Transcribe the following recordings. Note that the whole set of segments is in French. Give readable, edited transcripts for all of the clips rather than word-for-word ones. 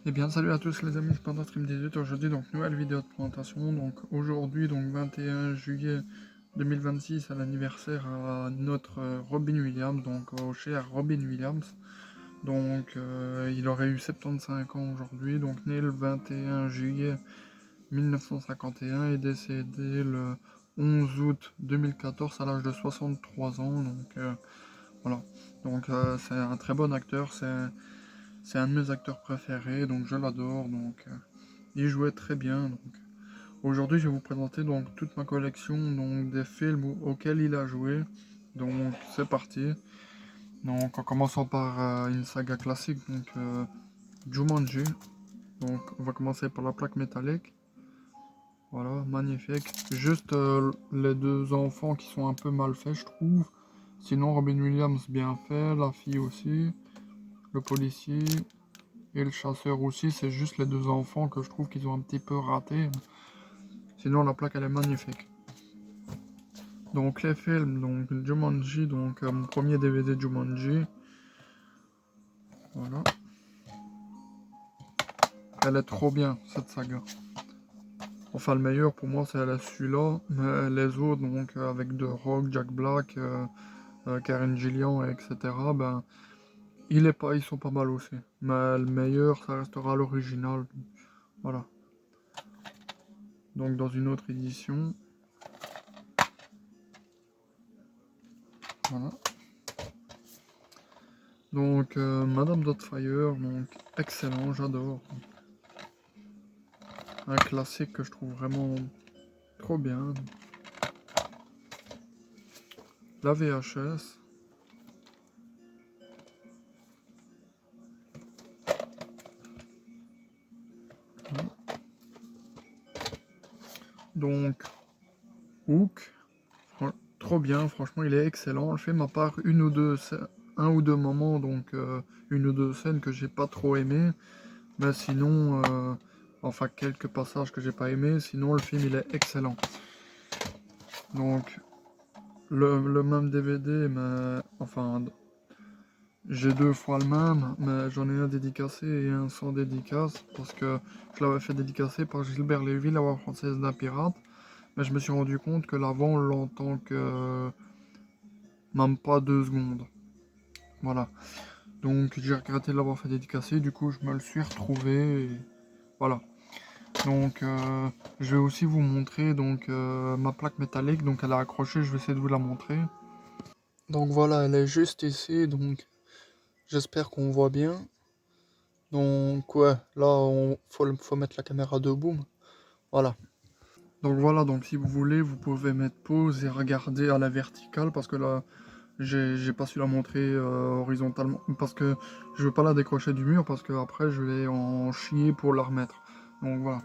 Eh bien salut à tous les amis, c'est Panda Stream 18. Aujourd'hui donc nouvelle vidéo de présentation. Donc aujourd'hui donc 21 juillet 2026 à l'anniversaire à notre Robin Williams, donc au cher Robin Williams. Donc il aurait eu 75 ans aujourd'hui, donc né le 21 juillet 1951 et décédé le 11 août 2014 à l'âge de 63 ans. Donc voilà, donc c'est un très bon acteur, c'est un de mes acteurs préférés, donc je l'adore, donc il jouait très bien. Donc aujourd'hui, je vais vous présenter donc toute ma collection donc des films auxquels il a joué. Donc c'est parti. Donc en commençant par une saga classique, donc Jumanji. Donc on va commencer par la plaque métallique. Voilà, magnifique. Juste les deux enfants qui sont un peu mal faits, je trouve. Sinon, Robin Williams bien fait, la fille aussi, le policier. Et le chasseur aussi, c'est juste les deux enfants que je trouve qu'ils ont un petit peu raté. Sinon, la plaque, elle est magnifique. Donc, les films, donc Jumanji, donc mon premier DVD Jumanji. Voilà. Elle est trop bien, cette saga. Enfin, le meilleur pour moi, c'est celui-là. Mais les autres, donc avec The Rock, Jack Black, Karen Gillian, etc., ben, ils sont pas mal aussi. Mais le meilleur, ça restera l'original. Voilà. Donc, dans une autre édition. Voilà. Donc, Madame Doubtfire, donc excellent, j'adore. Un classique que je trouve vraiment trop bien. La VHS. Donc, Hook. Trop bien, franchement, il est excellent. Le film, à part un ou deux moments, donc une ou deux scènes que j'ai pas trop aimé. Mais sinon, enfin, quelques passages que j'ai pas aimé. Sinon, le film, il est excellent. Donc, le même DVD, mais enfin, j'ai deux fois le même, mais j'en ai un dédicacé et un sans dédicace, parce que je l'avais fait dédicacer par Gilbert Lévy, la voix française d'un pirate, mais je me suis rendu compte que l'avant, on l'entend que même pas 2 secondes. Voilà. Donc j'ai regretté de l'avoir fait dédicacer, du coup je me le suis retrouvé, et voilà. Donc je vais aussi vous montrer donc ma plaque métallique, donc elle est accrochée, je vais essayer de vous la montrer. Donc voilà, elle est juste ici, donc j'espère qu'on voit bien. Donc ouais, là faut mettre la caméra debout. Voilà. Donc voilà, donc si vous voulez, vous pouvez mettre pause et regarder à la verticale parce que là, j'ai pas su la montrer horizontalement parce que je veux pas la décrocher du mur parce que après je vais en chier pour la remettre. Donc voilà.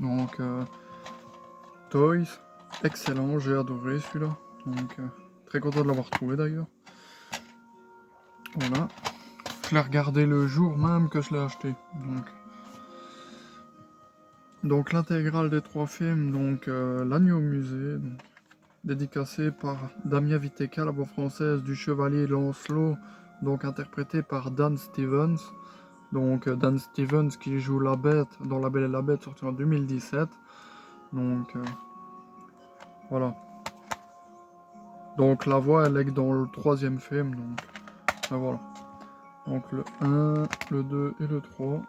Donc Toys, excellent, j'ai adoré celui-là. Donc très content de l'avoir trouvé d'ailleurs. Voilà. Je l'ai regardé le jour même que je l'ai acheté. Donc l'intégrale des 3 films, donc L'Agneau au musée, donc, dédicacé par Damien Viteka, la voix française du Chevalier Lancelot, donc interprété par Dan Stevens. Donc Dan Stevens qui joue la Bête dans La Belle et la Bête, sorti en 2017. Donc voilà. Donc la voix elle est dans le 3e film. Donc voilà. Donc le 1, le 2 et le 3.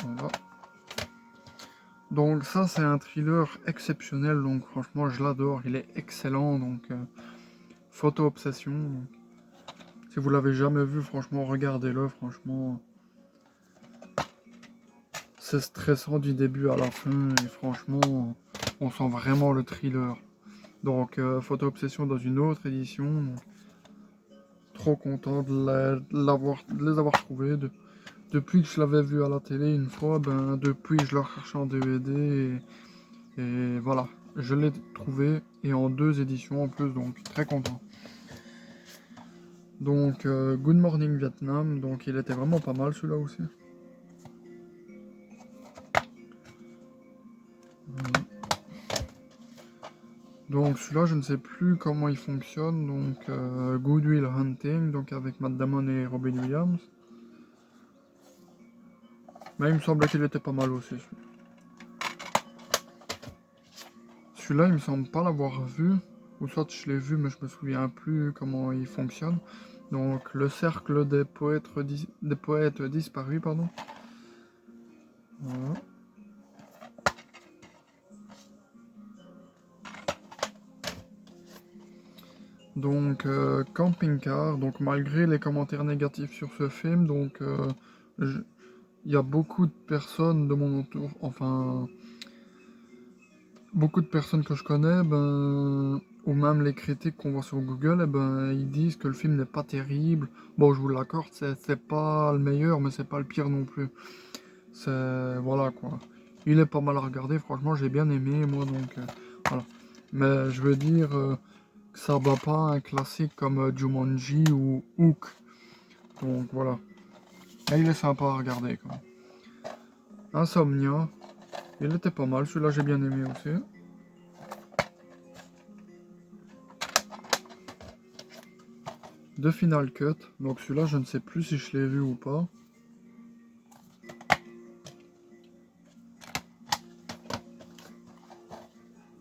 Voilà. Donc ça c'est un thriller exceptionnel, donc franchement je l'adore, il est excellent, donc Photo Obsession, donc, si vous l'avez jamais vu, franchement regardez-le, franchement c'est stressant du début à la fin, et franchement on sent vraiment le thriller. Donc Photo Obsession dans une autre édition, donc, trop content de les avoir trouvés, depuis que je l'avais vu à la télé une fois, ben depuis je le recherche en DVD, et voilà, je l'ai trouvé et en 2 éditions en plus, donc très content. Donc Good Morning Vietnam, donc il était vraiment pas mal celui-là aussi. Donc celui-là je ne sais plus comment il fonctionne, donc Good Will Hunting, donc avec Matt Damon et Robin Williams. Mais il me semblait qu'il était pas mal aussi. Celui-là, il me semble pas l'avoir vu. Ou soit je l'ai vu, mais je me souviens plus comment il fonctionne. Donc, le cercle des poètes disparus, pardon. Voilà. Donc, Camping Car. Donc, malgré les commentaires négatifs sur ce film, donc, il y a beaucoup de personnes de mon entour, enfin, beaucoup de personnes que je connais, ben, ou même les critiques qu'on voit sur Google, eh ben, ils disent que le film n'est pas terrible. Bon, je vous l'accorde, c'est pas le meilleur, mais c'est pas le pire non plus. C'est, voilà quoi. Il est pas mal à regarder, franchement, j'ai bien aimé, moi, donc, voilà. Mais je veux dire que ça bat pas un classique comme Jumanji ou Hook. Donc, voilà. Et il est sympa à regarder, quoi. Insomnia. Il était pas mal, celui-là j'ai bien aimé aussi. The Final Cut, donc celui-là je ne sais plus si je l'ai vu ou pas.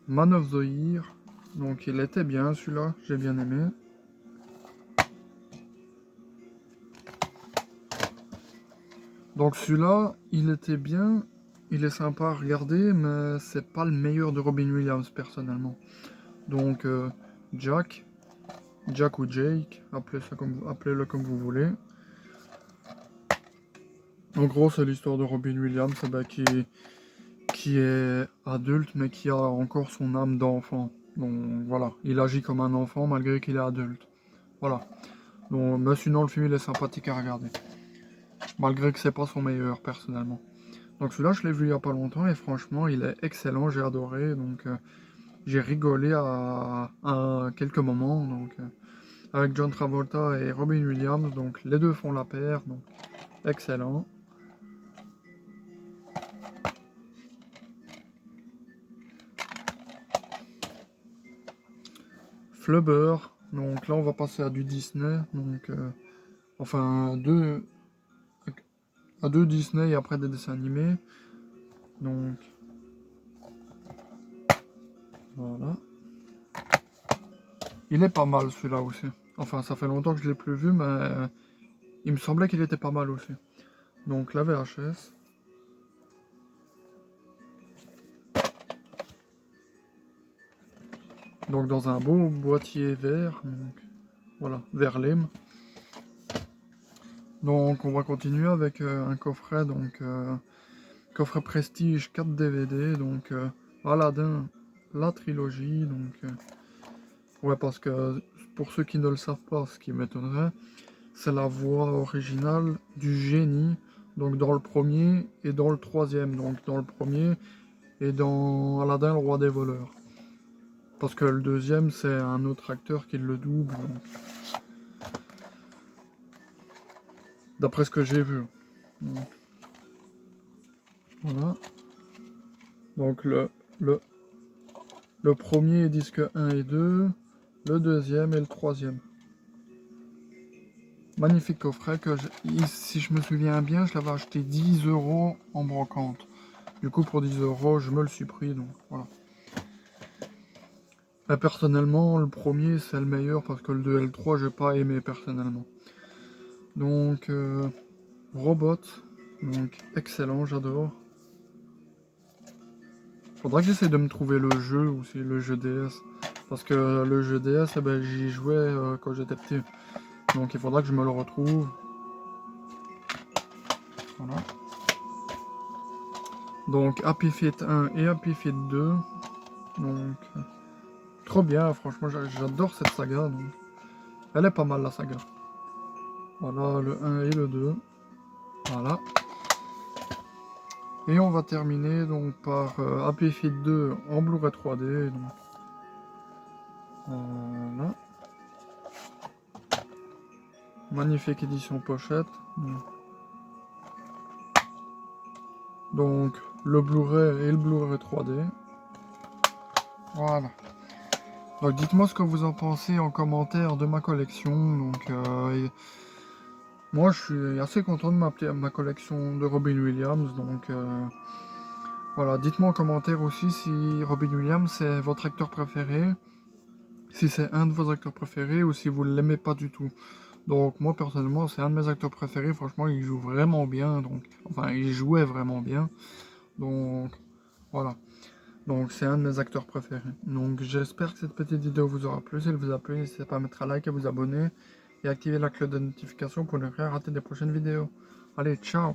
Man of the Year, donc il était bien celui-là, j'ai bien aimé. Donc celui-là, il était bien, il est sympa à regarder, mais c'est pas le meilleur de Robin Williams personnellement. Donc Jack ou Jake, appelez-le comme vous voulez. En gros, c'est l'histoire de Robin Williams qui est adulte, mais qui a encore son âme d'enfant. Donc voilà, il agit comme un enfant malgré qu'il est adulte. Voilà. Donc, mais sinon, le film il est sympathique à regarder. Malgré que c'est pas son meilleur, personnellement. Donc celui-là, je l'ai vu il y a pas longtemps et franchement, il est excellent, j'ai adoré. Donc j'ai rigolé à quelques moments. Donc avec John Travolta et Robin Williams, donc les deux font la paire, donc excellent. Flubber, donc là on va passer à du Disney, donc enfin à deux Disney et après des dessins animés. Donc voilà. Il est pas mal celui-là aussi. Enfin ça fait longtemps que je l'ai plus vu, mais il me semblait qu'il était pas mal aussi. Donc la VHS. Donc dans un beau boîtier vert, donc voilà, vert lime. Donc on va continuer avec un coffret, donc coffret Prestige 4 DVD, donc Aladdin, la trilogie, donc ouais parce que pour ceux qui ne le savent pas, ce qui m'étonnerait, c'est la voix originale du génie, donc dans le premier et dans le troisième, donc dans le premier et dans Aladdin le roi des voleurs. Parce que le deuxième c'est un autre acteur qui le double. Donc, d'après ce que j'ai vu. Donc, voilà. Donc le, le premier est disque 1 et 2, le deuxième et le troisième. Magnifique coffret que si je me souviens bien, je l'avais acheté 10 € en brocante. Du coup pour 10 € je me le suis pris, donc voilà. Et personnellement le premier c'est le meilleur parce que le 2 et le 3 j'ai pas aimé personnellement. Donc Robot, donc excellent, j'adore. Faudra que j'essaie de me trouver le jeu aussi, le jeu DS. Parce que le jeu DS, eh ben, j'y jouais quand j'étais petit. Donc il faudra que je me le retrouve. Voilà. Donc Happy Feet 1 et Happy Feet 2. Donc trop bien, franchement j'adore cette saga. Donc. Elle est pas mal la saga. Voilà le 1 et le 2. Voilà. Et on va terminer donc par Happy Feet 2 en Blu-ray 3D. Donc. Voilà. Magnifique édition pochette. Donc le Blu-ray et le Blu-ray 3D. Voilà. Donc dites-moi ce que vous en pensez en commentaire de ma collection. Donc Moi, je suis assez content de ma collection de Robin Williams. Donc, voilà. Dites-moi en commentaire aussi si Robin Williams c'est votre acteur préféré. Si c'est un de vos acteurs préférés ou si vous ne l'aimez pas du tout. Donc, moi, personnellement, c'est un de mes acteurs préférés. Franchement, il joue vraiment bien. Donc, enfin, il jouait vraiment bien. Donc, voilà. Donc, c'est un de mes acteurs préférés. Donc, j'espère que cette petite vidéo vous aura plu. Si elle vous a plu, n'hésitez pas à mettre un like, à vous abonner et activer la cloche de notification pour ne rien rater des prochaines vidéos. Allez, ciao!